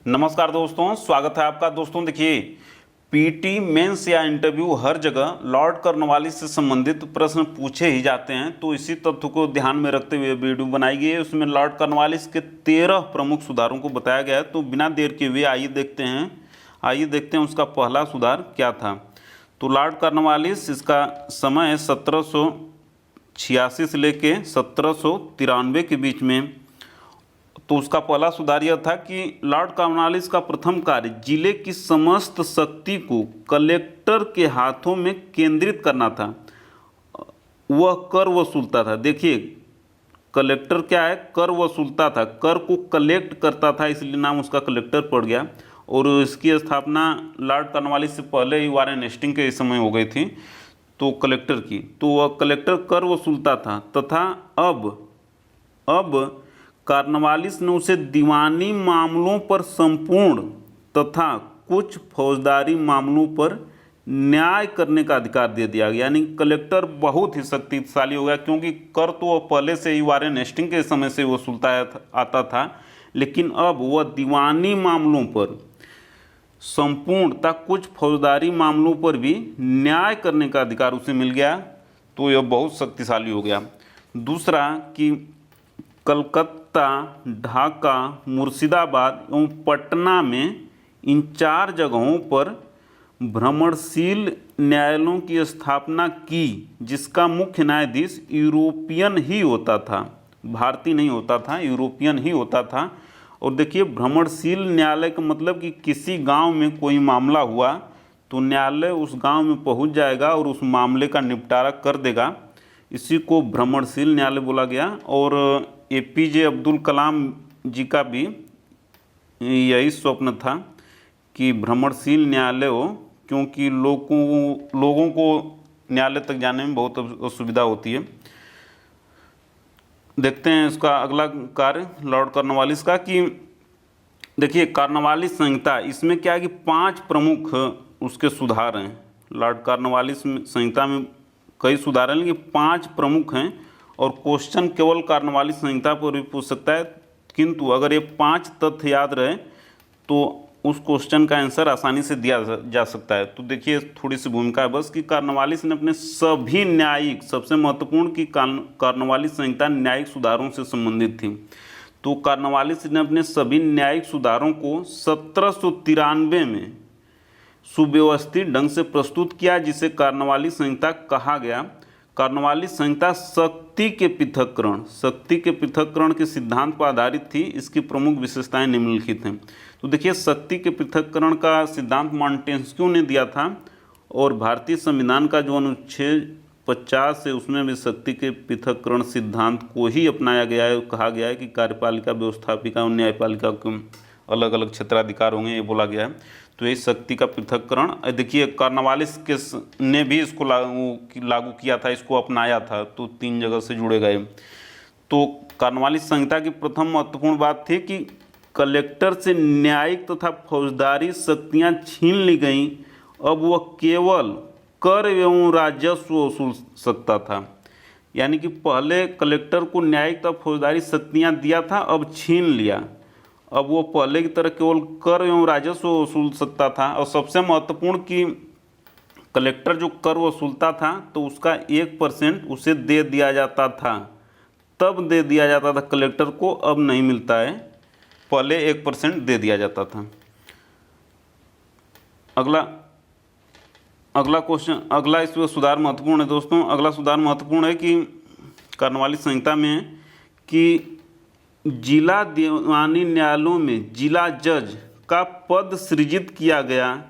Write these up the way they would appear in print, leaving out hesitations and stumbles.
नमस्कार दोस्तों, स्वागत है आपका। दोस्तों देखिए, पीटी मेंस या इंटरव्यू हर जगह लॉर्ड कॉर्नवालिस से संबंधित प्रश्न पूछे ही जाते हैं। तो इसी तथ्य को ध्यान में रखते हुए वीडियो बनाई गई है। उसमें लॉर्ड कॉर्नवालिस के 13 प्रमुख सुधारों को बताया गया है। तो बिना देर के हुए आइए देखते हैं उसका पहला सुधार क्या था। तो लॉर्ड कॉर्नवालिस, इसका समय 1786 से लेके 1793 के बीच में। तो उसका पहला सुधार यह था कि लॉर्ड कॉर्नवालिस का प्रथम कार्य जिले की समस्त शक्ति को कलेक्टर के हाथों में केंद्रित करना था। वह कर वसूलता था। देखिए, कलेक्टर क्या है, कर वसूलता था, कर को कलेक्ट करता था, इसलिए नाम उसका कलेक्टर पड़ गया। और इसकी स्थापना लॉर्ड कॉर्नवालिस से पहले ही वारेन हेस्टिंग के समय हो गई थी, तो कलेक्टर की। तो वह कलेक्टर कर वसूलता था तथा अब कॉर्नवालिस ने उसे दीवानी मामलों पर संपूर्ण तथा कुछ फौजदारी मामलों पर न्याय करने का अधिकार दे दिया गया। यानी कलेक्टर बहुत ही शक्तिशाली हो गया, क्योंकि कर तो वह पहले से ही वारेन हेस्टिंग के समय से वसूलता आता था, लेकिन अब वह दीवानी मामलों पर संपूर्ण तथा कुछ फौजदारी मामलों पर भी न्याय करने का अधिकार उसे मिल गया। तो यह बहुत शक्तिशाली हो गया। दूसरा कि कलकत्ता, ढाका, मुर्शिदाबाद एवं पटना में इन 4 जगहों पर भ्रमणशील न्यायालयों की स्थापना की, जिसका मुख्य न्यायाधीश यूरोपियन ही होता था, भारतीय नहीं होता था, यूरोपियन ही होता था। और देखिए, भ्रमणशील न्यायालय का मतलब कि किसी गांव में कोई मामला हुआ तो न्यायालय उस गांव में पहुंच जाएगा और उस मामले का निपटारा कर देगा। इसी को भ्रमणशील न्यायालय बोला गया। और एपीजे अब्दुल कलाम जी का भी यही स्वप्न था कि भ्रमणशील न्यायालय हो, क्योंकि लोगों को न्यायालय तक जाने में बहुत असुविधा होती है। देखते हैं इसका अगला कार्य लॉर्ड कॉर्नवालिस का। कि देखिए, कॉर्नवालिस संहिता, इसमें क्या है कि 5 प्रमुख उसके सुधार हैं। लॉर्ड कॉर्नवालिस संहिता में कई सुधार हैं, लेकिन 5 प्रमुख हैं। और क्वेश्चन केवल कॉर्नवालिस संहिता पर भी पूछ सकता है, किंतु अगर ये 5 तथ्य याद रहे तो उस क्वेश्चन का आंसर आसानी से दिया जा सकता है। तो देखिए, थोड़ी सी भूमिका है बस कि कॉर्नवालिस ने अपने सभी न्यायिक, सबसे महत्वपूर्ण कि कॉर्नवालिस संहिता न्यायिक सुधारों से संबंधित थी। तो कॉर्नवालिस ने अपने सभी न्यायिक सुधारों को 1793 में सुव्यवस्थित ढंग से प्रस्तुत किया, जिसे कॉर्नवालिस संहिता कहा गया। कॉर्नवालिस संहिता शक्ति के पृथक्करण के सिद्धांत पर आधारित थी। इसकी प्रमुख विशेषताएं निम्नलिखित हैं। तो देखिए, शक्ति के पृथक्करण का सिद्धांत मॉन्टेस्क्यू ने दिया था, और भारतीय संविधान का जो अनुच्छेद 50 है उसमें भी शक्ति के पृथक्करण सिद्धांत को ही अपनाया गया है। कहा गया है कि कार्यपालिका, व्यवस्थापिका और न्यायपालिका के अलग अलग क्षेत्राधिकार होंगे, ये बोला गया है। तो ये शक्ति का पृथक्करण, देखिए कॉर्नवालिस ने भी इसको लागू किया था, इसको अपनाया था। तो 3 जगह से जुड़े गए। तो कॉर्नवालिस संहिता की प्रथम महत्वपूर्ण बात थी कि कलेक्टर से न्यायिक तथा फौजदारी शक्तियां छीन ली गईं। अब वह केवल कर एवं राजस्व वसूल सकता था। यानी कि पहले कलेक्टर को न्यायिक तथा फौजदारी शक्तियां दिया था, अब छीन लिया। अब वो पहले की तरह केवल कर एवं राजस्व वसूल सकता था। और सबसे महत्वपूर्ण कि कलेक्टर जो कर वसूलता था तो उसका 1% उसे दे दिया जाता था, तब दे दिया जाता था कलेक्टर को, अब नहीं मिलता है, पहले 1% दे दिया जाता था। अगला क्वेश्चन, अगला इसमें सुधार महत्वपूर्ण है दोस्तों। अगला सुधार महत्वपूर्ण है कि कॉर्नवालिस संहिता में कि जिला दीवानी न्यायालयों में जिला जज का पद सृजित किया गया।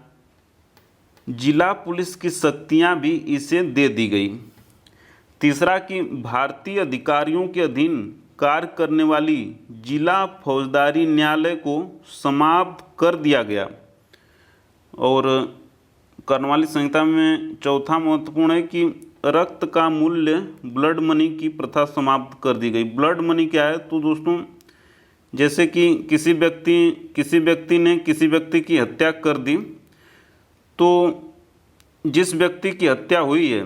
जिला पुलिस की शक्तियां भी इसे दे दी गई। तीसरा कि भारतीय अधिकारियों के अधीन कार्य करने वाली जिला फौजदारी न्यायालय को समाप्त कर दिया गया। और कॉर्नवालिस संहिता में चौथा महत्वपूर्ण है कि रक्त का मूल्य, ब्लड मनी की प्रथा समाप्त कर दी गई। ब्लड मनी क्या है? तो दोस्तों, जैसे कि किसी व्यक्ति ने किसी व्यक्ति की हत्या कर दी, तो जिस व्यक्ति की हत्या हुई है,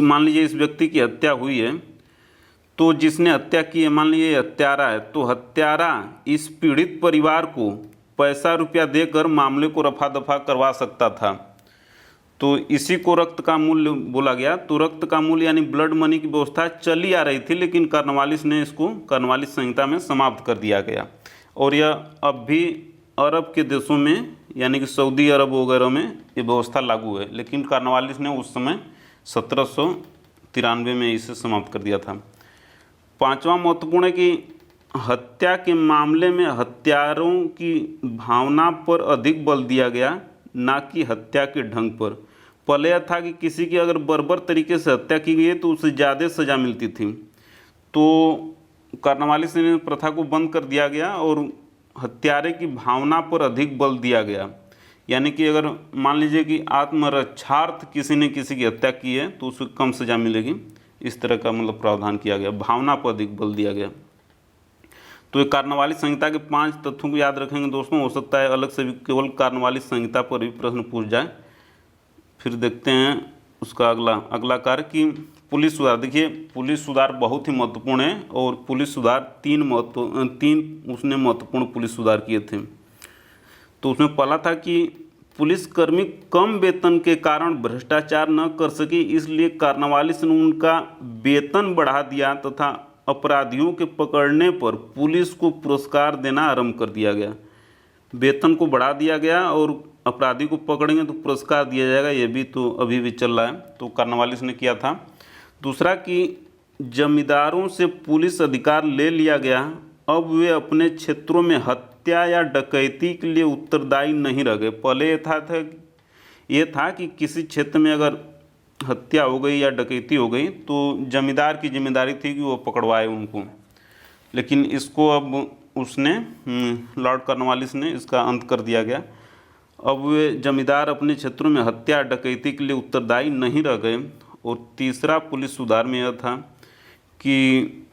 मान लीजिए इस व्यक्ति की हत्या हुई है, तो जिसने हत्या की है, मान लीजिए हत्यारा है, तो हत्यारा इस पीड़ित परिवार को पैसा रुपया देकर मामले को रफा दफा करवा सकता था। तो इसी को रक्त का मूल्य बोला गया। तो रक्त का मूल्य यानी ब्लड मनी की व्यवस्था चली आ रही थी, लेकिन कॉर्नवालिस ने इसको कॉर्नवालिस संहिता में समाप्त कर दिया गया। और यह अब भी अरब के देशों में यानी कि सऊदी अरब वगैरह में ये व्यवस्था लागू है, लेकिन कॉर्नवालिस ने उस समय 1793 में इसे समाप्त कर दिया था। पांचवा महत्वपूर्ण है कि हत्या के मामले में हत्यारों की भावना पर अधिक बल दिया गया, ना कि हत्या के ढंग पर। पहले यह था कि किसी की अगर बर्बर तरीके से हत्या की गई है तो उसे ज़्यादा सज़ा मिलती थी। तो कॉर्नवालिस ने प्रथा को बंद कर दिया गया और हत्यारे की भावना पर अधिक बल दिया गया। यानी कि अगर मान लीजिए कि आत्मरक्षार्थ किसी ने किसी की हत्या की है तो उसे कम सज़ा मिलेगी, इस तरह का मतलब प्रावधान किया गया, भावना पर अधिक बल दिया गया। तो ये कॉर्नवालिस संहिता के 5 तथ्यों को याद रखेंगे दोस्तों। हो सकता है अलग से भी केवल कॉर्नवालिस संहिता पर भी प्रश्न पूछ जाए। फिर देखते हैं उसका अगला कार्य कि पुलिस सुधार। देखिए पुलिस सुधार बहुत ही महत्वपूर्ण है और पुलिस सुधार तीन उसने महत्वपूर्ण पुलिस सुधार किए थे। तो उसमें पहला था कि पुलिसकर्मी कम वेतन के कारण भ्रष्टाचार न कर सके, इसलिए कॉर्नवालिस ने उनका वेतन बढ़ा दिया तथा अपराधियों के पकड़ने पर पुलिस को पुरस्कार देना आरंभ कर दिया गया। वेतन को बढ़ा दिया गया और अपराधी को पकड़ेंगे तो पुरस्कार दिया जाएगा, ये भी तो अभी भी चल रहा है। तो कॉर्नवालिस ने किया था। दूसरा कि जमींदारों से पुलिस अधिकार ले लिया गया, अब वे अपने क्षेत्रों में हत्या या डकैती के लिए उत्तरदायी नहीं रह गए। पहले ये था कि किसी क्षेत्र में अगर हत्या हो गई या डकैती हो गई तो जमींदार की जिम्मेदारी थी कि वो पकड़वाए उनको, लेकिन इसको अब उसने लॉर्ड कॉर्नवालिस ने इसका अंत कर दिया गया। अब वे जमींदार अपने क्षेत्रों में हत्या डकैती के लिए उत्तरदायी नहीं रह गए। और तीसरा पुलिस सुधार में यह था कि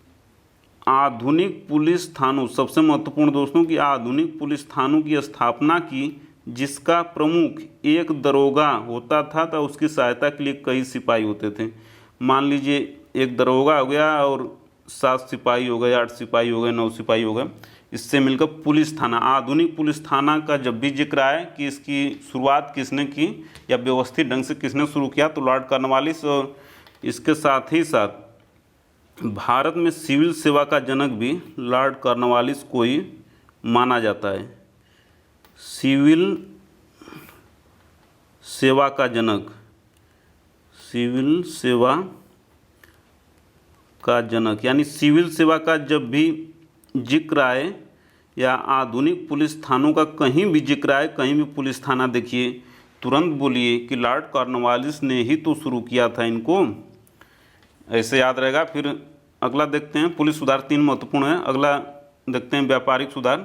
आधुनिक पुलिस थानों, सबसे महत्वपूर्ण दोस्तों कि आधुनिक पुलिस थानों की स्थापना की, जिसका प्रमुख एक दरोगा होता था तो उसकी सहायता के लिए कई सिपाही होते थे। मान लीजिए एक दरोगा हो गया और 7 सिपाही हो गए, 8 सिपाही हो गए, 9 सिपाही हो गए, इससे मिलकर पुलिस थाना। आधुनिक पुलिस थाना का जब भी जिक्र आए कि इसकी शुरुआत किसने की या व्यवस्थित ढंग से किसने शुरू किया, तो लॉर्ड कॉर्नवालिस। और इसके साथ ही साथ भारत में सिविल सेवा का जनक भी लॉर्ड कॉर्नवालिस को ही माना जाता है। सिविल सेवा का जनक, सिविल सेवा का जनक यानी सिविल सेवा का जब भी जिक्र आए या आधुनिक पुलिस थानों का कहीं भी जिक्र आए, कहीं भी पुलिस थाना देखिए, तुरंत बोलिए कि लॉर्ड कॉर्नवालिस ने ही तो शुरू किया था इनको, ऐसे याद रहेगा। फिर अगला देखते हैं, पुलिस सुधार 3 महत्वपूर्ण है। अगला देखते हैं व्यापारिक सुधार,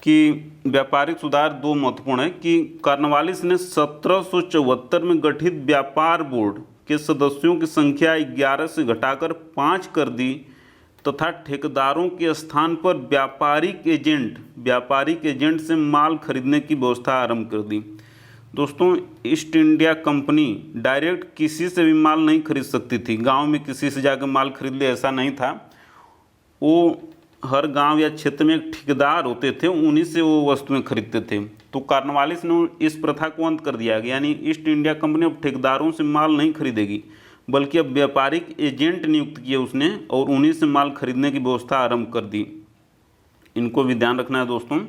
कि व्यापारिक सुधार 2 महत्वपूर्ण है कि कॉर्नवालिस ने 1774 में गठित व्यापार बोर्ड के सदस्यों की संख्या 11 से घटाकर 5 कर दी तथा ठेकेदारों के स्थान पर व्यापारिक एजेंट से माल खरीदने की व्यवस्था आरंभ कर दी। दोस्तों ईस्ट इंडिया कंपनी डायरेक्ट किसी से भी माल नहीं खरीद सकती थी, गांव में किसी से जाकर माल खरीद ले ऐसा नहीं था। वो हर गांव या क्षेत्र में एक ठेकेदार होते थे, उन्हीं से वो वस्तुएं खरीदते थे। तो कॉर्नवालिस ने इस प्रथा को अंत कर दिया गया, यानी ईस्ट इंडिया कंपनी अब ठेकेदारों से माल नहीं खरीदेगी, बल्कि अब व्यापारिक एजेंट नियुक्त किए उसने और उन्हीं से माल खरीदने की व्यवस्था आरंभ कर दी। इनको भी ध्यान रखना है दोस्तों।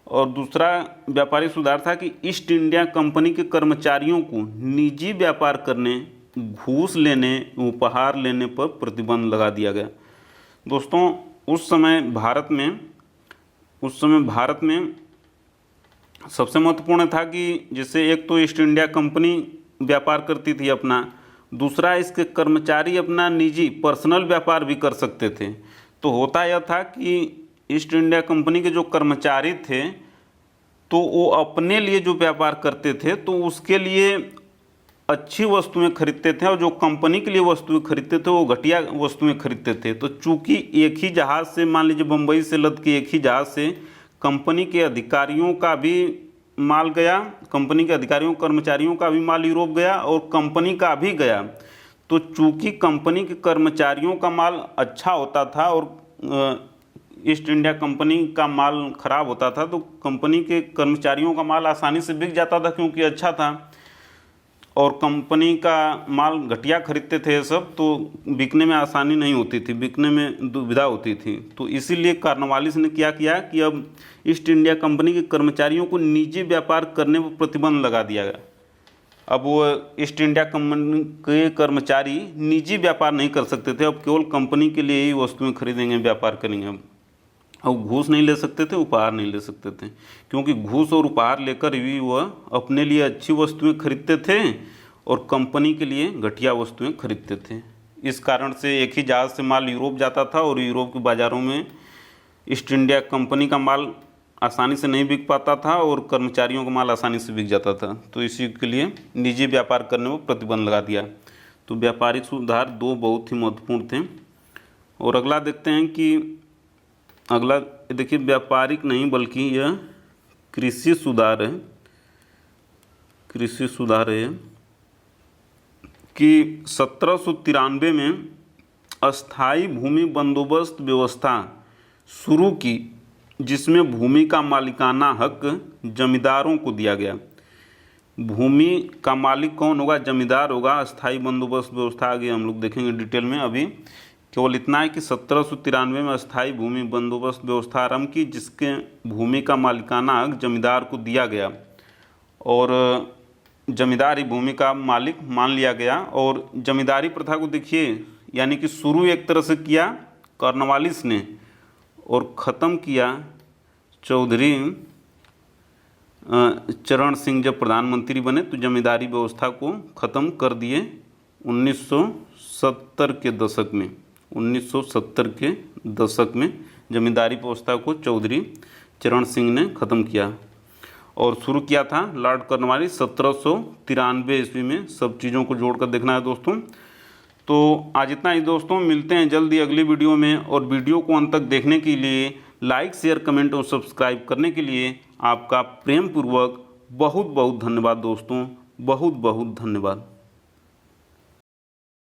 और दूसरा व्यापारिक सुधार था कि ईस्ट इंडिया कंपनी के कर्मचारियों को निजी व्यापार करने, घूस लेने, उपहार लेने पर प्रतिबंध लगा दिया गया। दोस्तों उस समय भारत में सबसे महत्वपूर्ण था कि जैसे एक तो ईस्ट इंडिया कंपनी व्यापार करती थी अपना, दूसरा इसके कर्मचारी अपना निजी पर्सनल व्यापार भी कर सकते थे। तो होता यह था कि ईस्ट इंडिया कंपनी के जो कर्मचारी थे तो वो अपने लिए जो व्यापार करते थे तो उसके लिए अच्छी वस्तुएं खरीदते थे, और जो कंपनी के लिए वस्तुएं खरीदते थे वो घटिया वस्तुएं खरीदते थे। तो चूंकि एक ही जहाज़ से, मान लीजिए बम्बई से लद के एक ही जहाज़ से कंपनी के अधिकारियों का भी माल गया, कंपनी के अधिकारियों कर्मचारियों का भी माल यूरोप गया और कंपनी का भी गया, तो चूंकि कंपनी के कर्मचारियों का माल अच्छा होता था और ईस्ट इंडिया कंपनी का माल खराब होता था, तो कंपनी के कर्मचारियों का माल आसानी से बिक जाता था क्योंकि अच्छा था, और कंपनी का माल घटिया खरीदते थे सब, तो बिकने में आसानी नहीं होती थी, बिकने में दुविधा होती थी। तो इसीलिए कॉर्नवालिस ने क्या किया कि अब ईस्ट इंडिया कंपनी के कर्मचारियों को निजी व्यापार करने पर प्रतिबंध लगा दिया गया। अब वो ईस्ट इंडिया कंपनी के कर्मचारी निजी व्यापार नहीं कर सकते थे, अब केवल कंपनी के लिए ही वस्तुएं खरीदेंगे, व्यापार करेंगे। अब घूस नहीं ले सकते थे, उपहार नहीं ले सकते थे, क्योंकि घूस और उपहार लेकर भी वह अपने लिए अच्छी वस्तुएं खरीदते थे और कंपनी के लिए घटिया वस्तुएं खरीदते थे। इस कारण से एक ही जहाज़ से माल यूरोप जाता था और यूरोप के बाज़ारों में ईस्ट इंडिया कंपनी का माल आसानी से नहीं बिक पाता था और कर्मचारियों का माल आसानी से बिक जाता था। तो इसी के लिए निजी व्यापार करने पर प्रतिबंध लगा दिया। तो व्यापारिक सुधार दो बहुत ही महत्वपूर्ण थे। और अगला देखते हैं कि अगला देखिए, व्यापारिक नहीं बल्कि यह कृषि सुधार है। कृषि सुधार है कि 1793 में अस्थाई भूमि बंदोबस्त व्यवस्था शुरू की, जिसमें भूमि का मालिकाना हक जमींदारों को दिया गया। भूमि का मालिक कौन होगा? जमींदार होगा। अस्थाई बंदोबस्त व्यवस्था आगे हम लोग देखेंगे डिटेल में। अभी केवल इतना है कि 1793 में अस्थाई भूमि बंदोबस्त व्यवस्था आरंभ की, जिसके भूमि का मालिकाना हक जमींदार को दिया गया और जमींदार ही भूमि का मालिक मान लिया गया। और जमींदारी प्रथा को देखिए, यानी कि शुरू एक तरह से किया कॉर्नवालिस ने और ख़त्म किया चौधरी चरण सिंह। जब प्रधानमंत्री बने तो जमींदारी व्यवस्था को ख़त्म कर दिए 1970 के दशक में। 1970 के दशक में जमींदारी व्यवस्था को चौधरी चरण सिंह ने ख़त्म किया और शुरू किया था लॉर्ड कॉर्नवालिस 1793 ईस्वी में। सब चीज़ों को जोड़कर देखना है दोस्तों। तो आज इतना ही दोस्तों, मिलते हैं जल्दी अगली वीडियो में। और वीडियो को अंत तक देखने के लिए, लाइक शेयर कमेंट और सब्सक्राइब करने के लिए आपका प्रेम पूर्वक बहुत बहुत धन्यवाद दोस्तों, बहुत बहुत धन्यवाद।